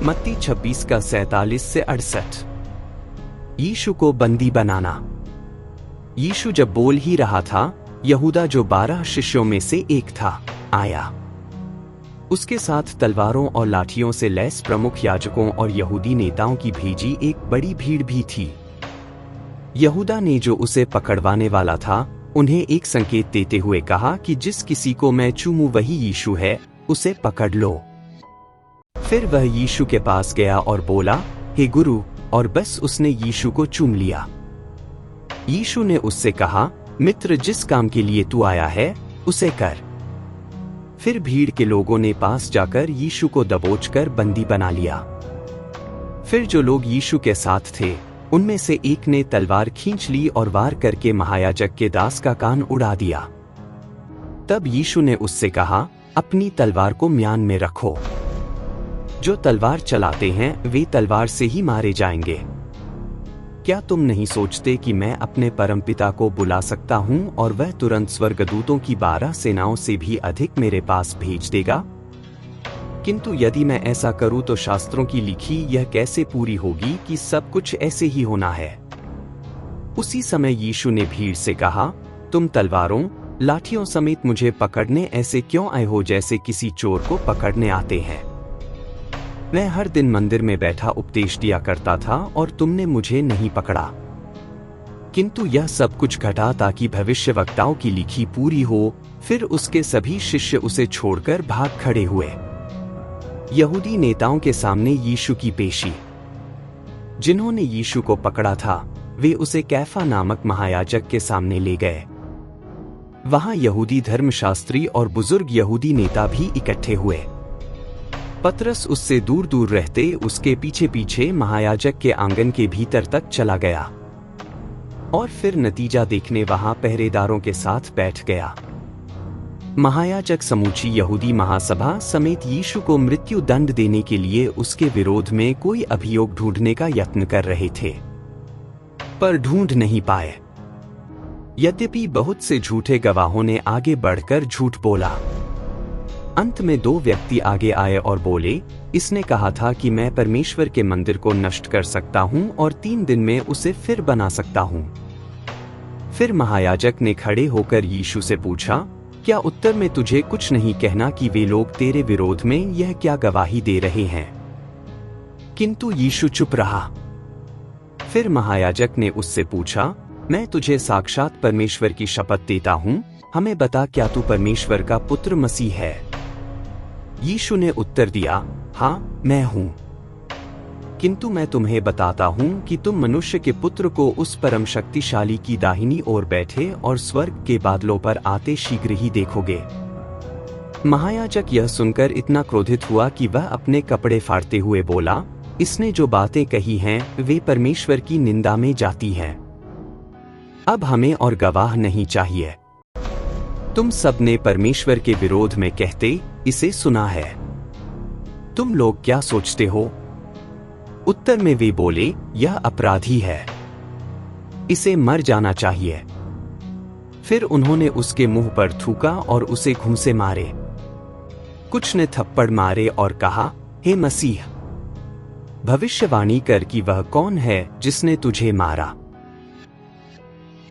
मत्ती 26 का 47 से 68। यीशु को बंदी बनाना। यीशु जब बोल ही रहा था, यहूदा जो 12 शिष्यों में से एक था, आया। उसके साथ तलवारों और लाठियों से लैस प्रमुख याजकों और यहूदी नेताओं की भेजी एक बड़ी भीड़ भी थी। यहूदा ने जो उसे पकड़वाने वाला था, उन्हें एक संकेत देते हुए कहा कि जिस किसी को मैं चूमूं वही यीशु है, उसे पकड़ लो। फिर वह यीशु के पास गया और बोला, हे गुरु, और बस उसने यीशु को चूम लिया। यीशु ने उससे कहा, मित्र, जिस काम के लिए तू आया है, उसे कर। फिर भीड़ के लोगों ने पास जाकर यीशु को दबोचकर बंदी बना लिया। फिर जो लोग यीशु के साथ थे, उनमें से एक ने तलवार खींच ली और वार करके महायाजक के दास का कान उड़ा दिया। तब यीशु ने उससे कहा, अपनी तलवार को म्यान में रखो। जो तलवार चलाते हैं वे तलवार से ही मारे जाएंगे। क्या तुम नहीं सोचते कि मैं अपने परमपिता को बुला सकता हूं और वह तुरंत स्वर्गदूतों की 12 सेनाओं से भी अधिक मेरे पास भेज देगा? किंतु यदि मैं ऐसा करूं तो शास्त्रों की लिखी यह कैसे पूरी होगी कि सब कुछ ऐसे ही होना है। उसी समय यीशु ने भीड़ से कहा, तुम तलवारों, लाठियों समेत मुझे पकड़ने ऐसे क्यों आए हो जैसे किसी चोर को पकड़ने आते हैं? मैं हर दिन मंदिर में बैठा उपदेश दिया करता था और तुमने मुझे नहीं पकड़ा। किंतु यह सब कुछ घटा ताकि भविष्यवक्ताओं की लिखी पूरी हो। फिर उसके सभी शिष्य उसे छोड़कर भाग खड़े हुए। यहूदी नेताओं के सामने यीशु की पेशी। जिन्होंने यीशु को पकड़ा था, वे उसे कैफा नामक महायाजक के सामने ले गए। वहां यहूदी धर्मशास्त्री और बुजुर्ग यहूदी नेता भी इकट्ठे हुए। पतरस उससे दूर दूर रहते उसके पीछे पीछे महायाजक के आंगन के भीतर तक चला गया और फिर नतीजा देखने वहां पहरेदारों के साथ बैठ गया। महायाजक समूची यहूदी महासभा समेत यीशु को मृत्यु दंड देने के लिए उसके विरोध में कोई अभियोग ढूंढने का यत्न कर रहे थे, पर ढूंढ नहीं पाए। यद्यपि बहुत से झूठे गवाहों ने आगे बढ़कर झूठ बोला। अंत में 2 व्यक्ति आगे आए और बोले, इसने कहा था कि मैं परमेश्वर के मंदिर को नष्ट कर सकता हूं और 3 दिन में उसे फिर बना सकता हूं। फिर महायाजक ने खड़े होकर यीशु से पूछा, क्या उत्तर में तुझे कुछ नहीं कहना कि वे लोग तेरे विरोध में यह क्या गवाही दे रहे हैं? किंतु यीशु चुप रहा। फिर महायाजक ने उससे पूछा, मैं तुझे साक्षात परमेश्वर की शपथ देता हूं, हमें बता, क्या तू परमेश्वर का पुत्र मसीह है? यीशु ने उत्तर दिया, हाँ, मैं हूं। किंतु मैं तुम्हें बताता हूं कि तुम मनुष्य के पुत्र को उस परम शक्तिशाली की दाहिनी ओर बैठे और स्वर्ग के बादलों पर आते शीघ्र ही देखोगे। महायाजक यह सुनकर इतना क्रोधित हुआ कि वह अपने कपड़े फाड़ते हुए बोला, इसने जो बातें कही हैं वे परमेश्वर की निंदा में जाती हैं। अब हमें और गवाह नहीं चाहिए। तुम सब ने परमेश्वर के विरोध में कहते इसे सुना है। तुम लोग क्या सोचते हो? उत्तर में वे बोले, यह अपराधी है, इसे मर जाना चाहिए। फिर उन्होंने उसके मुंह पर थूका और उसे घूंसे मारे। कुछ ने थप्पड़ मारे और कहा, हे मसीह, भविष्यवाणी कर कि वह कौन है जिसने तुझे मारा।